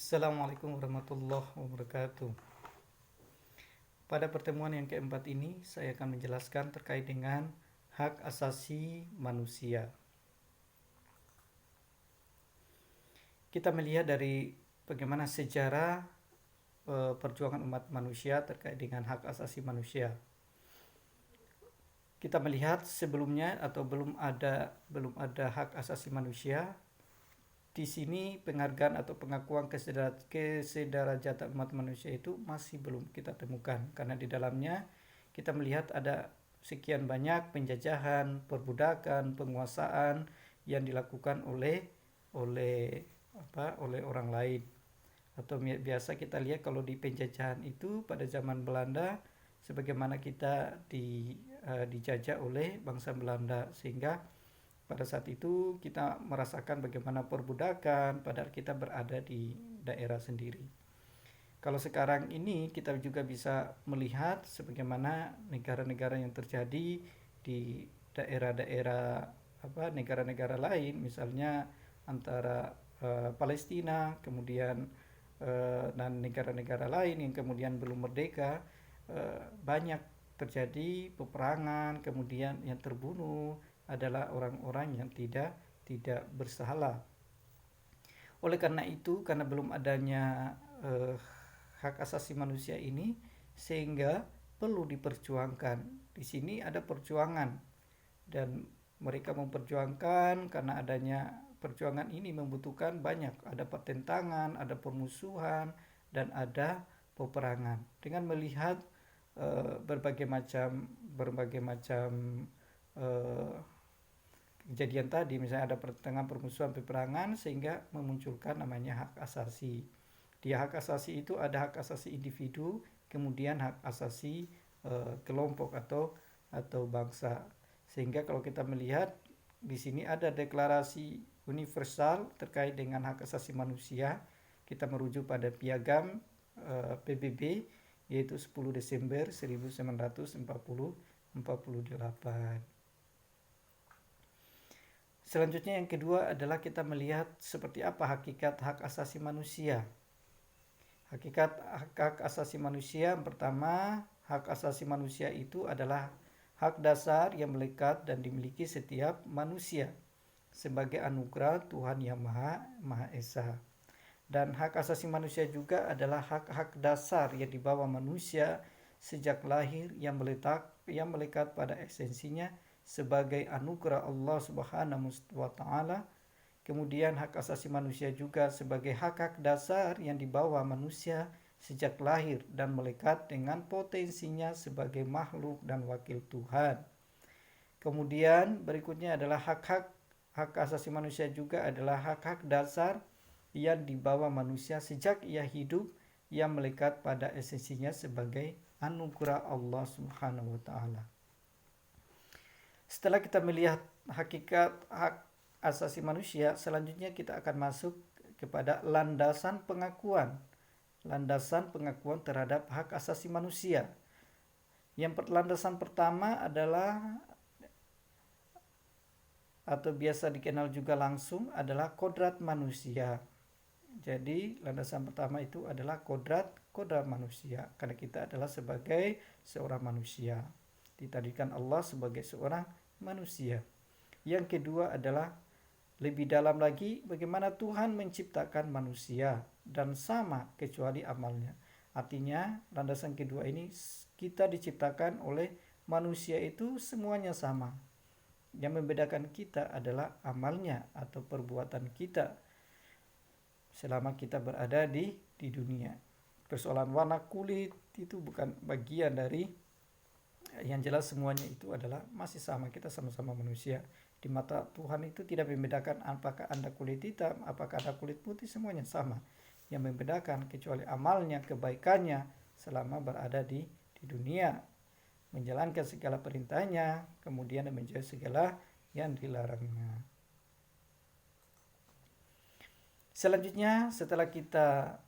Assalamualaikum warahmatullahi wabarakatuh. Pada pertemuan yang keempat ini, saya akan menjelaskan terkait dengan hak asasi manusia. Kita melihat dari bagaimana sejarah perjuangan umat manusia terkait dengan hak asasi manusia. Kita melihat sebelumnya atau belum ada hak asasi manusia. Di sini penghargaan atau pengakuan kesedarajatan umat manusia itu masih belum kita temukan, karena di dalamnya kita melihat ada sekian banyak penjajahan, perbudakan, penguasaan yang dilakukan oleh orang lain. Atau biasa kita lihat kalau di penjajahan itu pada zaman Belanda, sebagaimana kita dijajah oleh bangsa Belanda, sehingga pada saat itu kita merasakan bagaimana perbudakan padahal kita berada di daerah sendiri. Kalau sekarang ini kita juga bisa melihat sebagaimana negara-negara yang terjadi di daerah-daerah negara-negara lain, misalnya antara Palestina kemudian dan negara-negara lain yang kemudian belum merdeka, banyak terjadi peperangan, kemudian yang terbunuh adalah orang-orang yang tidak bersalah. Oleh karena itu, karena belum adanya hak asasi manusia ini, sehingga perlu diperjuangkan. Di sini ada perjuangan dan mereka memperjuangkan karena adanya perjuangan ini membutuhkan banyak, ada pertentangan, ada permusuhan, dan ada peperangan. Dengan melihat berbagai macam kejadian tadi, misalnya ada pertentangan, permusuhan, peperangan, sehingga memunculkan namanya hak asasi. Di hak asasi itu ada hak asasi individu, kemudian hak asasi kelompok atau bangsa. Sehingga kalau kita melihat di sini ada deklarasi universal terkait dengan hak asasi manusia, kita merujuk pada piagam PBB, yaitu 10 Desember 1948. Selanjutnya yang kedua adalah kita melihat seperti apa hakikat hak asasi manusia. Hakikat hak asasi manusia yang pertama, hak asasi manusia itu adalah hak dasar yang melekat dan dimiliki setiap manusia sebagai anugerah Tuhan Yang Maha Esa. Dan hak asasi manusia juga adalah hak-hak dasar yang dibawa manusia sejak lahir yang melekat pada esensinya sebagai anugerah Allah Subhanahu wa taala. Kemudian hak asasi manusia juga sebagai hak-hak dasar yang dibawa manusia sejak lahir dan melekat dengan potensinya sebagai makhluk dan wakil Tuhan. Kemudian berikutnya adalah hak asasi manusia juga adalah hak-hak dasar yang dibawa manusia sejak ia hidup yang melekat pada esensinya sebagai anugerah Allah Subhanahu wa taala. Setelah kita melihat hakikat hak asasi manusia, selanjutnya kita akan masuk kepada landasan pengakuan terhadap hak asasi manusia. Landasan pertama adalah, atau biasa dikenal juga langsung, adalah kodrat manusia. Jadi landasan pertama itu adalah kodrat manusia, karena kita adalah sebagai seorang manusia, ditadikan Allah sebagai seorang manusia. Yang kedua adalah lebih dalam lagi bagaimana Tuhan menciptakan manusia dan sama kecuali amalnya. Artinya landasan kedua ini, kita diciptakan oleh manusia itu semuanya sama. Yang membedakan kita adalah amalnya atau perbuatan kita selama kita berada di dunia. Persoalan warna kulit itu bukan bagian dari, yang jelas semuanya itu adalah masih sama, kita sama-sama manusia. Di mata Tuhan itu tidak membedakan apakah Anda kulit hitam, apakah Anda kulit putih, semuanya sama. Yang membedakan kecuali amalnya, kebaikannya selama berada di dunia, menjalankan segala perintahnya, kemudian menjauhi segala yang dilarangnya. Selanjutnya, setelah kita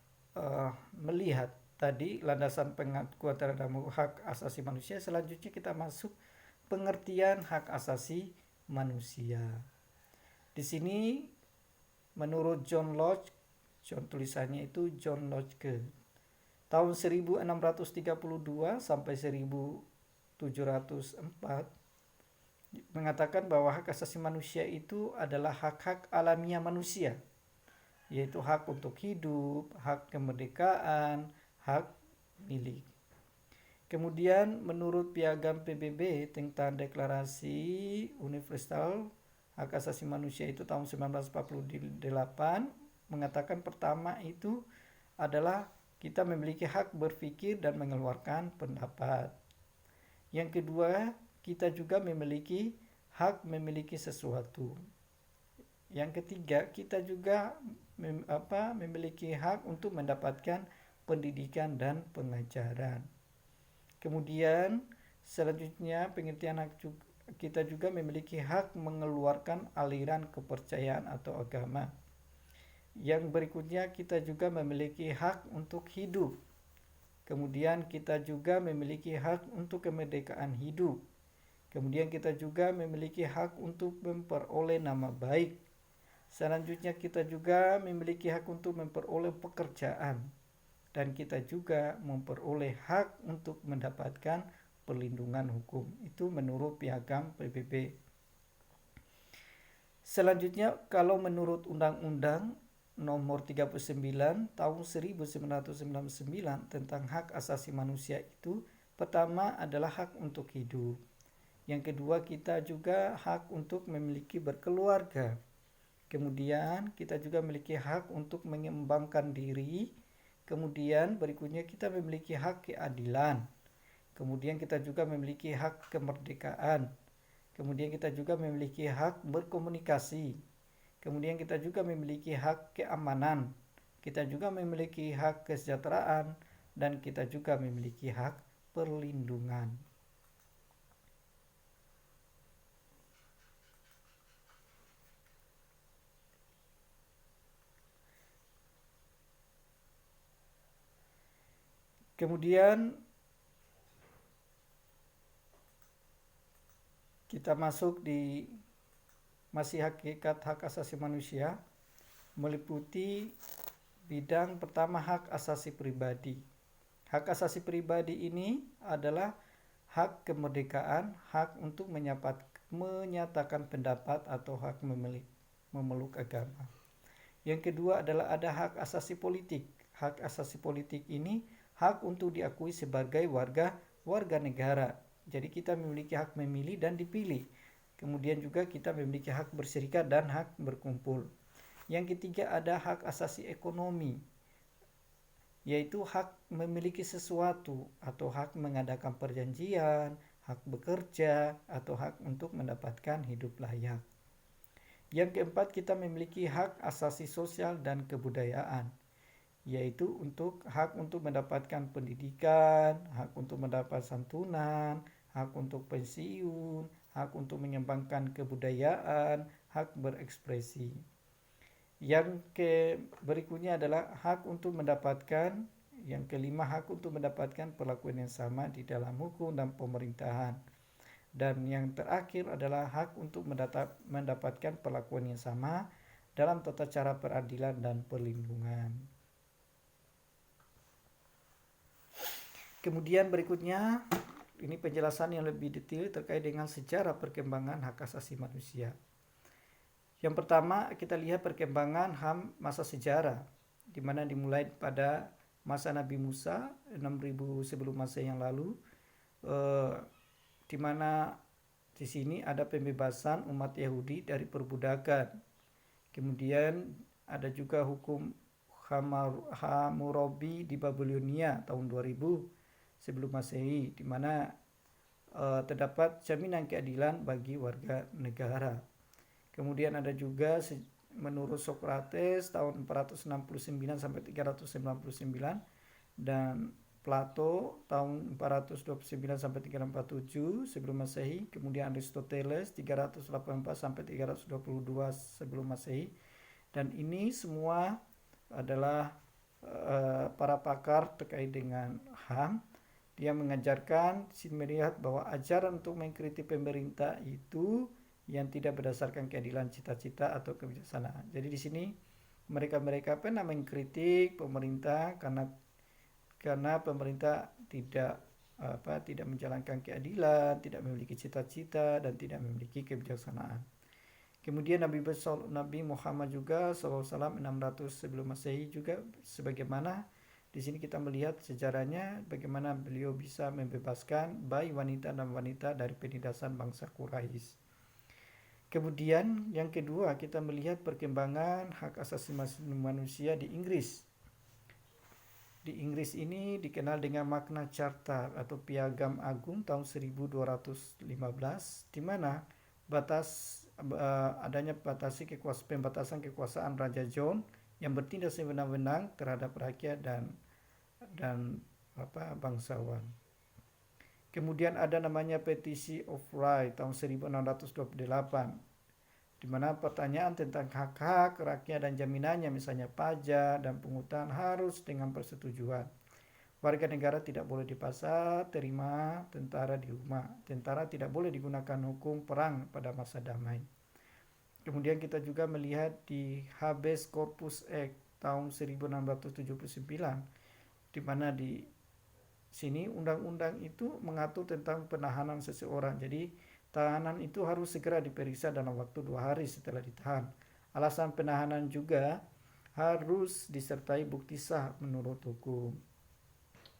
melihat tadi landasan pengakuan terhadap hak asasi manusia, selanjutnya kita masuk pengertian hak asasi manusia. Di sini menurut John Tulisannya itu John Locke. Tahun 1632 sampai 1704 mengatakan bahwa hak asasi manusia itu adalah hak-hak alamiah manusia, yaitu hak untuk hidup, hak kemerdekaan, hak milik. Kemudian menurut Piagam PBB tentang Deklarasi Universal Hak Asasi Manusia itu tahun 1948 mengatakan pertama itu adalah kita memiliki hak berpikir dan mengeluarkan pendapat. Yang kedua, kita juga memiliki hak memiliki sesuatu. Yang ketiga, kita juga memiliki hak untuk mendapatkan pendidikan dan pengajaran. Kemudian selanjutnya pengertian hak kita juga memiliki hak mengeluarkan aliran kepercayaan atau agama. Yang berikutnya kita juga memiliki hak untuk hidup. Kemudian kita juga memiliki hak untuk kemerdekaan hidup. Kemudian kita juga memiliki hak untuk memperoleh nama baik. Selanjutnya kita juga memiliki hak untuk memperoleh pekerjaan. Dan kita juga memperoleh hak untuk mendapatkan perlindungan hukum. Itu menurut Piagam PBB. Selanjutnya kalau menurut Undang-Undang Nomor 39 Tahun 1999 tentang hak asasi manusia itu, pertama adalah hak untuk hidup. Yang kedua kita juga hak untuk memiliki berkeluarga. Kemudian kita juga memiliki hak untuk mengembangkan diri. Kemudian berikutnya kita memiliki hak keadilan. Kemudian kita juga memiliki hak kemerdekaan. Kemudian kita juga memiliki hak berkomunikasi. Kemudian kita juga memiliki hak keamanan. Kita juga memiliki hak kesejahteraan. Dan kita juga memiliki hak perlindungan. Kemudian kita masuk di masih hakikat hak asasi manusia, meliputi bidang pertama hak asasi pribadi. Hak asasi pribadi ini adalah hak kemerdekaan, hak untuk menyatakan pendapat atau hak memeluk agama. Yang kedua adalah ada hak asasi politik. Hak asasi politik ini hak untuk diakui sebagai warga negara. Jadi kita memiliki hak memilih dan dipilih. Kemudian juga kita memiliki hak berserikat dan hak berkumpul. Yang ketiga ada hak asasi ekonomi, yaitu hak memiliki sesuatu atau hak mengadakan perjanjian, hak bekerja, atau hak untuk mendapatkan hidup layak. Yang keempat kita memiliki hak asasi sosial dan kebudayaan, yaitu hak untuk mendapatkan pendidikan, hak untuk mendapat santunan, hak untuk pensiun, hak untuk mengembangkan kebudayaan, hak berekspresi. Yang berikutnya adalah hak untuk mendapatkan, yang kelima hak untuk mendapatkan perlakuan yang sama di dalam hukum dan pemerintahan. Dan yang terakhir adalah hak untuk mendapatkan perlakuan yang sama dalam tata cara peradilan dan perlindungan. Kemudian berikutnya, ini penjelasan yang lebih detail terkait dengan sejarah perkembangan hak asasi manusia. Yang pertama, kita lihat perkembangan HAM masa sejarah, di mana dimulai pada masa Nabi Musa 6000 sebelum Masehi yang lalu, di mana di sini ada pembebasan umat Yahudi dari perbudakan. Kemudian ada juga hukum Hammurabi di Babilonia tahun 2000 sebelum Masehi, di mana terdapat jaminan keadilan bagi warga negara. Kemudian ada juga menurut Socrates tahun 469 sampai 399 dan Plato tahun 429 sampai 347 sebelum Masehi. Kemudian Aristoteles 384 sampai 322 sebelum Masehi. Dan ini semua adalah para pakar terkait dengan HAM. Dia mengajarkan, melihat bahwa ajaran untuk mengkritik pemerintah itu yang tidak berdasarkan keadilan, cita-cita atau kebijaksanaan. Jadi di sini mereka pernah mengkritik pemerintah karena pemerintah tidak menjalankan keadilan, tidak memiliki cita-cita dan tidak memiliki kebijaksanaan. Kemudian Nabi Muhammad juga SAW 600 sebelum Masehi juga, sebagaimana di sini kita melihat sejarahnya bagaimana beliau bisa membebaskan bayi wanita dan wanita dari penindasan bangsa Quraisy. Kemudian yang kedua, kita melihat perkembangan hak asasi manusia di Inggris. Di Inggris ini dikenal dengan Magna Charta atau Piagam Agung tahun 1215, di mana adanya pembatasan kekuasaan Raja John yang bertindak sewenang-wenang terhadap rakyat dan bangsawan. Kemudian ada namanya Petisi of Right tahun 1628, di mana pertanyaan tentang hak-hak rakyat dan jaminannya, misalnya pajak dan pungutan, harus dengan persetujuan. Warga negara tidak boleh dipaksa terima tentara di rumah. Tentara tidak boleh digunakan hukum perang pada masa damai. Kemudian kita juga melihat di Habeas Corpus Act tahun 1679, di mana di sini undang-undang itu mengatur tentang penahanan seseorang. Jadi tahanan itu harus segera diperiksa dalam waktu 2 hari setelah ditahan. Alasan penahanan juga harus disertai bukti sah menurut hukum.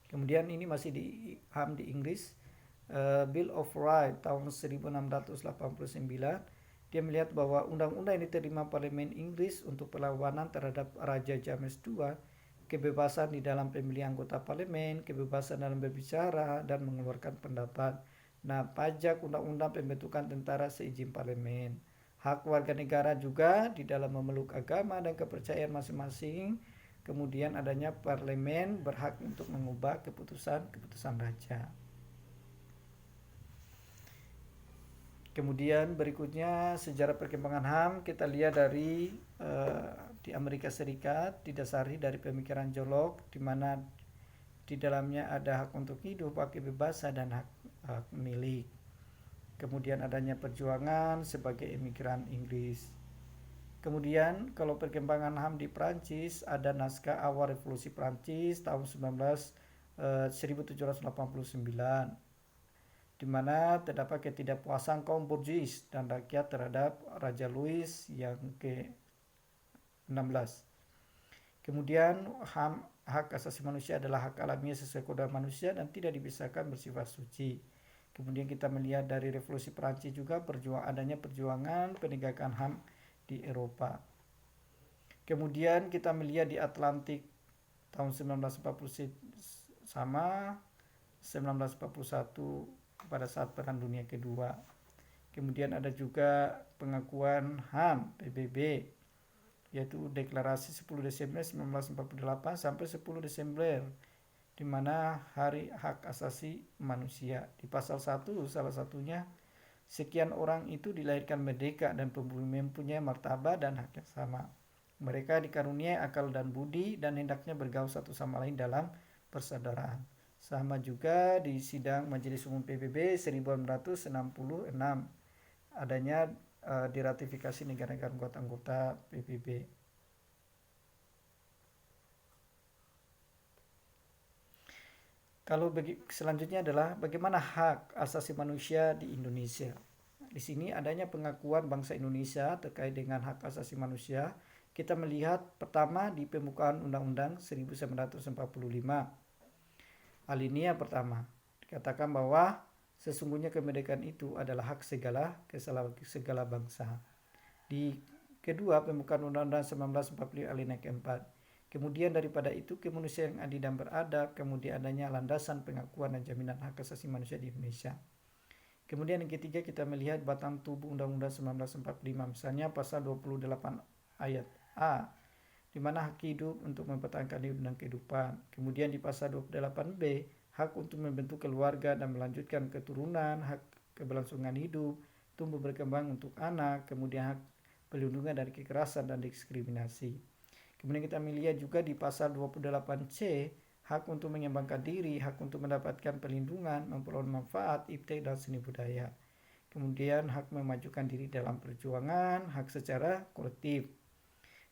Kemudian ini masih di HAM di Inggris, Bill of Rights tahun 1689. Dia melihat bahwa undang-undang ini diterima Parlemen Inggris untuk perlawanan terhadap Raja James II, kebebasan di dalam pemilihan anggota parlemen, kebebasan dalam berbicara dan mengeluarkan pendapat. Nah, pajak, undang-undang pembentukan tentara seizin parlemen. Hak warga negara juga di dalam memeluk agama dan kepercayaan masing-masing. Kemudian adanya parlemen berhak untuk mengubah keputusan raja. Kemudian berikutnya sejarah perkembangan HAM kita lihat dari di Amerika Serikat, didasari dari pemikiran John Locke, di mana di dalamnya ada hak untuk hidup, hak kebebasan dan hak milik. Kemudian adanya perjuangan sebagai imigran Inggris. Kemudian kalau perkembangan HAM di Prancis, ada naskah awal revolusi Prancis tahun 1789, di mana terdapat ketidakpuasan kaum burjuis dan rakyat terhadap Raja Louis yang ke-16. Kemudian hak asasi manusia adalah hak alamiah sesuai kodrat manusia dan tidak dipisahkan bersifat suci. Kemudian kita melihat dari revolusi Prancis juga adanya perjuangan penegakan HAM di Eropa. Kemudian kita melihat di Atlantik tahun 1940 sama 1941 pada saat Perang Dunia Kedua. Kemudian ada juga pengakuan HAM PBB, yaitu Deklarasi 10 Desember 1948 sampai 10 Desember, di mana Hari Hak Asasi Manusia. Di pasal 1 salah satunya, sekian orang itu dilahirkan merdeka dan mempunyai martabat dan hak yang sama. Mereka dikaruniai akal dan budi dan hendaknya bergaul satu sama lain dalam persaudaraan. Sama juga di sidang Majelis Umum PBB 1666, adanya diratifikasi negara-negara anggota PBB. Kalau selanjutnya adalah bagaimana hak asasi manusia di Indonesia. Di sini adanya pengakuan bangsa Indonesia terkait dengan hak asasi manusia. Kita melihat pertama di pembukaan Undang-Undang 1945. Alinea pertama dikatakan bahwa sesungguhnya kemerdekaan itu adalah hak segala bangsa. Di kedua pembukaan Undang-Undang 1945 alinea keempat. Kemudian daripada itu kemanusiaan yang adil dan beradab, kemudian adanya landasan pengakuan dan jaminan hak asasi manusia di Indonesia. Kemudian yang ketiga kita melihat batang tubuh Undang-Undang 1945, misalnya pasal 28 ayat A, di mana hak hidup untuk mempertahankan hidup dan kehidupan. Kemudian di pasal 28B, hak untuk membentuk keluarga dan melanjutkan keturunan, hak keberlangsungan hidup, tumbuh berkembang untuk anak, kemudian hak perlindungan dari kekerasan dan diskriminasi. Kemudian kita melihat juga di pasal 28C, hak untuk mengembangkan diri, hak untuk mendapatkan perlindungan, memperoleh manfaat, iptek dan seni budaya. Kemudian hak memajukan diri dalam perjuangan, hak secara kolektif.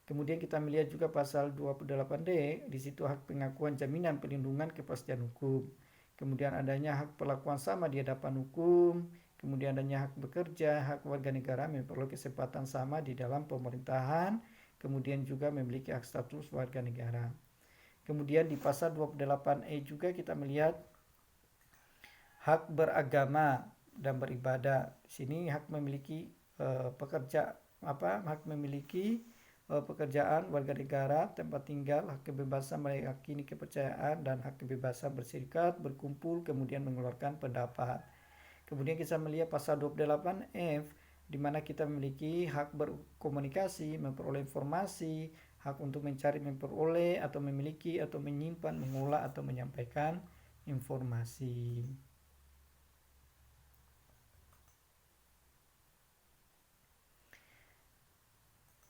Kemudian kita melihat juga pasal 28D, di situ hak pengakuan jaminan perlindungan kepastian hukum. Kemudian adanya hak perlakuan sama di hadapan hukum, kemudian adanya hak bekerja, hak warga negara memperoleh kesempatan sama di dalam pemerintahan, kemudian juga memiliki hak status warga negara. Kemudian di pasal 28E juga kita melihat hak beragama dan beribadah. Di sini hak memiliki hak memiliki pekerjaan, warga negara, tempat tinggal, hak kebebasan meyakini kepercayaan, dan hak kebebasan berserikat, berkumpul, kemudian mengeluarkan pendapat. Kemudian kita melihat pasal 28F, di mana kita memiliki hak berkomunikasi, memperoleh informasi, hak untuk mencari, memperoleh, atau memiliki, atau menyimpan, mengolah, atau menyampaikan informasi.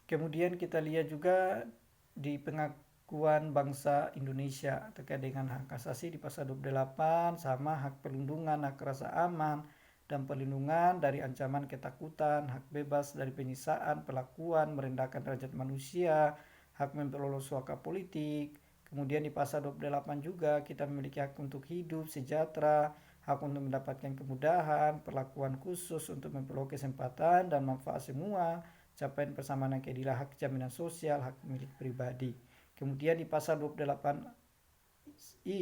Kemudian kita lihat juga di pengakuan bangsa Indonesia terkait dengan hak asasi di pasal 28, sama hak perlindungan, hak rasa aman, dan perlindungan dari ancaman ketakutan, hak bebas dari penyiksaan, perlakuan, merendahkan derajat manusia, hak memperoleh suaka politik. Kemudian di pasal 28 juga kita memiliki hak untuk hidup sejahtera, hak untuk mendapatkan kemudahan, perlakuan khusus untuk memperoleh kesempatan dan manfaat semua, capaian persamaan keadilan, hak jaminan sosial, hak milik pribadi. Kemudian di pasal 28I,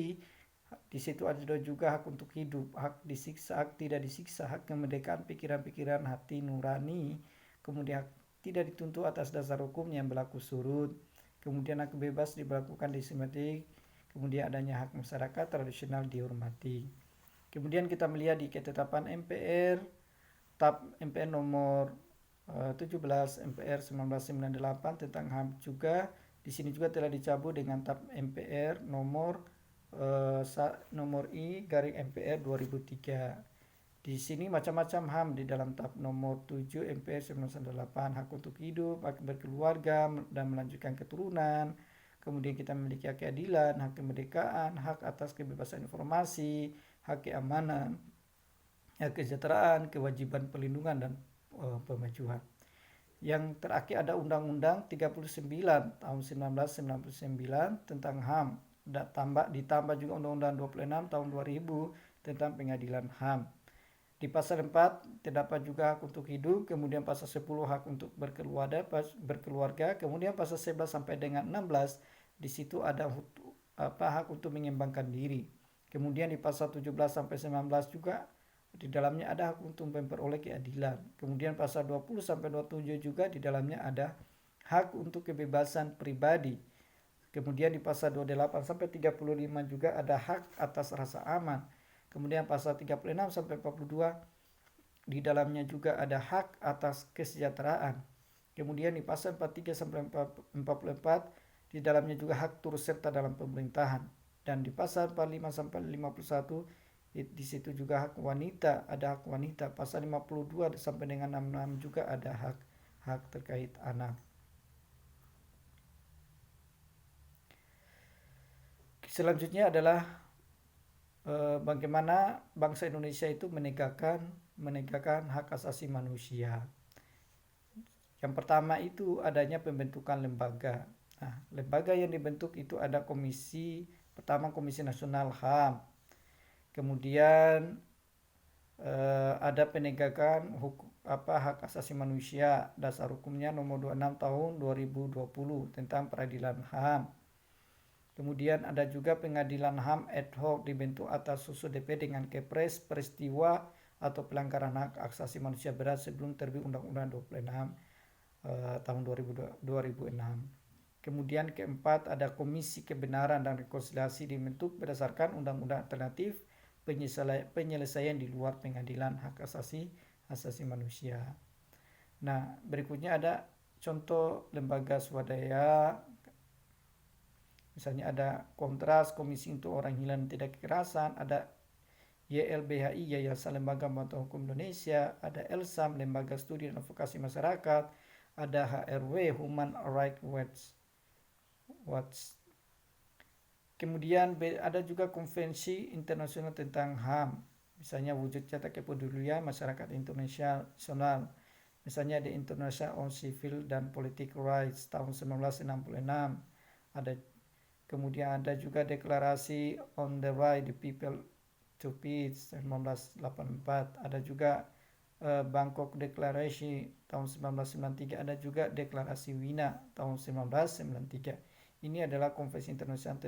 di situ ada juga hak untuk hidup, hak disiksa, hak tidak disiksa, hak kemerdekaan pikiran-pikiran, hati nurani, kemudian hak tidak dituntut atas dasar hukum yang berlaku surut, kemudian hak bebas diberlakukan sistematik, kemudian adanya hak masyarakat tradisional dihormati. Kemudian kita melihat di ketetapan MPR, TAP MPR nomor 17 MPR 1998 tentang HAM juga. Di sini juga telah dicabut dengan TAP MPR nomor I/MPR 2003. Di sini macam-macam HAM di dalam TAP nomor 7 MPR 1998, hak untuk hidup, hak berkeluarga dan melanjutkan keturunan. Kemudian kita memiliki hak keadilan, hak kemerdekaan, hak atas kebebasan informasi, hak keamanan, hak kesejahteraan, kewajiban perlindungan, dan pemajuan. Yang terakhir ada Undang-Undang 39 tahun 1999 tentang HAM. Ditambah juga Undang-Undang 26 tahun 2000 tentang pengadilan HAM. Di pasal 4 terdapat juga hak untuk hidup, kemudian pasal 10 hak untuk berkeluarga, kemudian pasal 11 sampai dengan 16 di situ ada hak untuk mengembangkan diri. Kemudian di pasal 17 sampai 19 juga di dalamnya ada hak untuk memperoleh keadilan. Kemudian pasal 20 sampai 27 juga di dalamnya ada hak untuk kebebasan pribadi. Kemudian di pasal 28 sampai 35 juga ada hak atas rasa aman. Kemudian pasal 36 sampai 42 di dalamnya juga ada hak atas kesejahteraan. Kemudian di pasal 43 sampai 44 di dalamnya juga hak turut serta dalam pemerintahan. Dan di pasal 45 sampai 51 di situ juga hak wanita, ada hak wanita. Pasal 52 sampai dengan 66 juga ada hak terkait anak. Selanjutnya adalah bagaimana bangsa Indonesia itu menegakkan hak asasi manusia. Yang pertama itu adanya pembentukan lembaga. Nah, lembaga yang dibentuk itu ada Komisi Nasional HAM. Kemudian ada penegakan hak asasi manusia, dasar hukumnya nomor 26 tahun 2020 tentang peradilan HAM. Kemudian ada juga pengadilan HAM ad hoc dibentuk atas usul DP dengan kepres peristiwa atau pelanggaran hak asasi manusia berat sebelum terbit Undang-Undang 26 tahun 2006. Kemudian keempat ada Komisi Kebenaran dan Rekonsiliasi dibentuk berdasarkan Undang-Undang Alternatif penyelesaian di luar pengadilan hak asasi manusia. Nah, berikutnya ada contoh lembaga swadaya. Misalnya ada Kontras, Komisi untuk Orang Hilang Tidak Kekerasan, ada YLBHI, Yayasan Lembaga Bantuan Hukum Indonesia, ada LSAM, Lembaga Studi dan Advokasi Masyarakat, ada HRW, Human Rights Watch. Kemudian ada juga konvensi internasional tentang HAM, misalnya wujud nyata kepedulian masyarakat internasional, Misalnya di International on Civil dan Political Rights tahun 1966. Kemudian ada juga Deklarasi on the Right the People to Peace 1984. Ada juga Bangkok Declaration tahun 1993. Ada juga Deklarasi Wina tahun 1993. Ini adalah konvensi internasional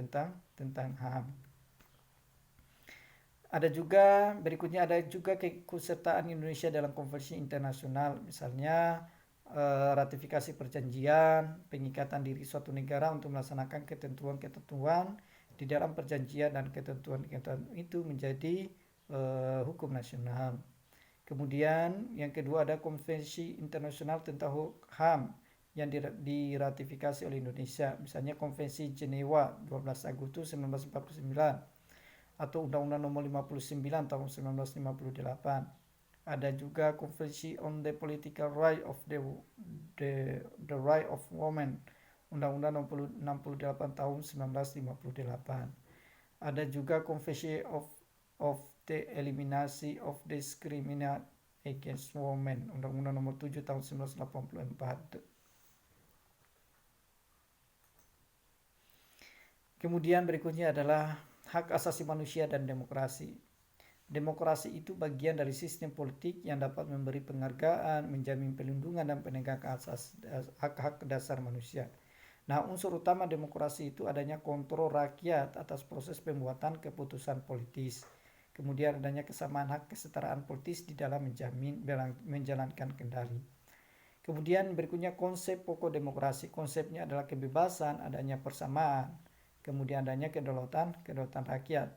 tentang HAM. Ada juga berikutnya, ada juga keikutsertaan Indonesia dalam konvensi internasional, misalnya ratifikasi perjanjian, pengikatan diri suatu negara untuk melaksanakan ketentuan-ketentuan di dalam perjanjian dan ketentuan-ketentuan itu menjadi hukum nasional. Kemudian yang kedua ada konvensi internasional tentang HAM yang diratifikasi oleh Indonesia, misalnya Konvensi Jenewa 12 Agustus 1949 atau Undang-Undang Nomor 59 tahun 1958. Ada juga Konvensi on the Political Right of the Right of Women, Undang-Undang Nomor 68 tahun 1958. Ada juga Konvensi of the Elimination of Discrimination Against Women, Undang-Undang Nomor 7 tahun 1984. Kemudian berikutnya adalah hak asasi manusia dan demokrasi. Demokrasi itu bagian dari sistem politik yang dapat memberi penghargaan, menjamin perlindungan dan penegakan asas hak-hak dasar manusia. Nah, unsur utama demokrasi itu adanya kontrol rakyat atas proses pembuatan keputusan politis. Kemudian adanya kesamaan hak kesetaraan politis di dalam menjalankan kendali. Kemudian berikutnya konsep pokok demokrasi. Konsepnya adalah kebebasan, adanya persamaan, kemudian adanya kedaulatan rakyat.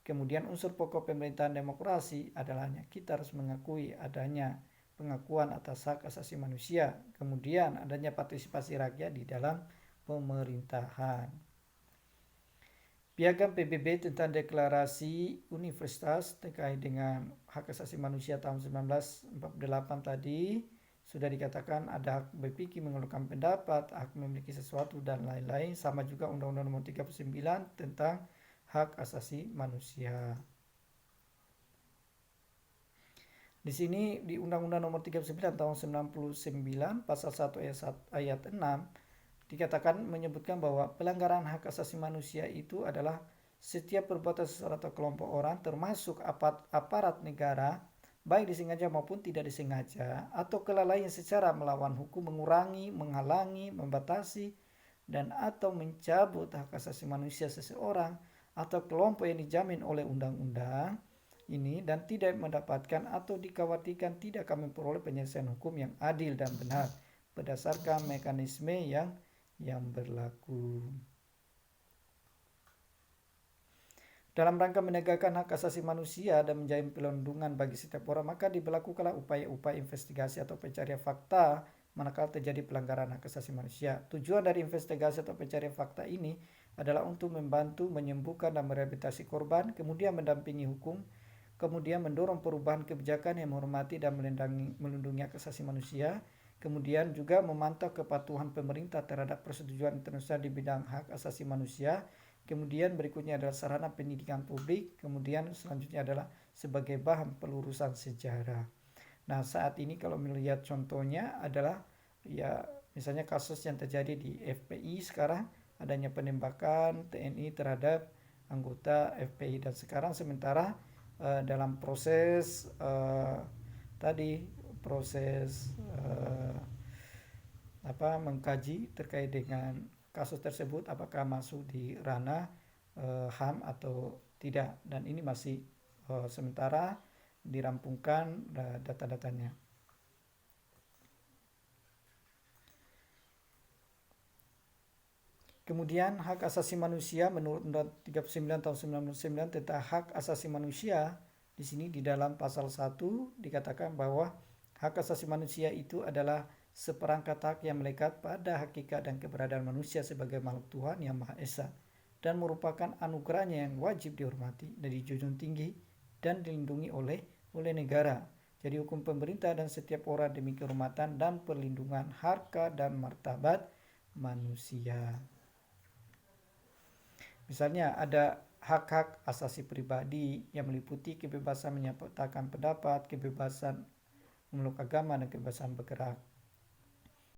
Kemudian unsur pokok pemerintahan demokrasi adalah kita harus mengakui adanya pengakuan atas hak asasi manusia, kemudian adanya partisipasi rakyat di dalam pemerintahan. Piagam PBB tentang Deklarasi Universalitas terkait dengan hak asasi manusia tahun 1948 tadi sudah dikatakan ada hak berpikir, mengeluarkan pendapat, hak memiliki sesuatu dan lain-lain, sama juga Undang-Undang Nomor 39 tentang hak asasi manusia. Di sini di Undang-Undang Nomor 39 tahun 99 pasal 1 ayat 6 dikatakan menyebutkan bahwa pelanggaran hak asasi manusia itu adalah setiap perbuatan seseorang atau kelompok orang termasuk aparat negara baik disengaja maupun tidak disengaja atau kelalaian secara melawan hukum, mengurangi, menghalangi, membatasi dan atau mencabut hak asasi manusia seseorang atau kelompok yang dijamin oleh undang-undang ini dan tidak mendapatkan atau dikhawatirkan tidak akan memperoleh penyelesaian hukum yang adil dan benar berdasarkan mekanisme yang berlaku. Dalam rangka menegakkan hak asasi manusia dan menjamin perlindungan bagi setiap orang, maka diberlakukanlah upaya-upaya investigasi atau pencarian fakta manakala terjadi pelanggaran hak asasi manusia. Tujuan dari investigasi atau pencarian fakta ini adalah untuk membantu menyembuhkan dan merehabilitasi korban, kemudian mendampingi hukum, kemudian mendorong perubahan kebijakan yang menghormati dan melindungi hak asasi manusia, kemudian juga memantau kepatuhan pemerintah terhadap persetujuan internasional di bidang hak asasi manusia, kemudian berikutnya adalah sarana pendidikan publik, kemudian selanjutnya adalah sebagai bahan pelurusan sejarah. Nah, saat ini kalau melihat contohnya adalah ya misalnya kasus yang terjadi di FPI sekarang, adanya penembakan TNI terhadap anggota FPI dan sekarang sementara dalam proses mengkaji terkait dengan kasus tersebut apakah masuk di ranah HAM atau tidak, dan ini masih sementara dirampungkan data-datanya. Kemudian hak asasi manusia menurut Undang 39 tahun 1999 tentang hak asasi manusia, di sini di dalam pasal 1 dikatakan bahwa hak asasi manusia itu adalah seperangkat hak yang melekat pada hakikat dan keberadaan manusia sebagai makhluk Tuhan yang Maha Esa dan merupakan anugerahnya yang wajib dihormati dan dijunjung tinggi dan dilindungi oleh negara. Jadi hukum pemerintah dan setiap orang demi kehormatan dan perlindungan harkat dan martabat manusia. Misalnya ada hak-hak asasi pribadi yang meliputi kebebasan menyatakan pendapat, kebebasan memeluk agama dan kebebasan bergerak.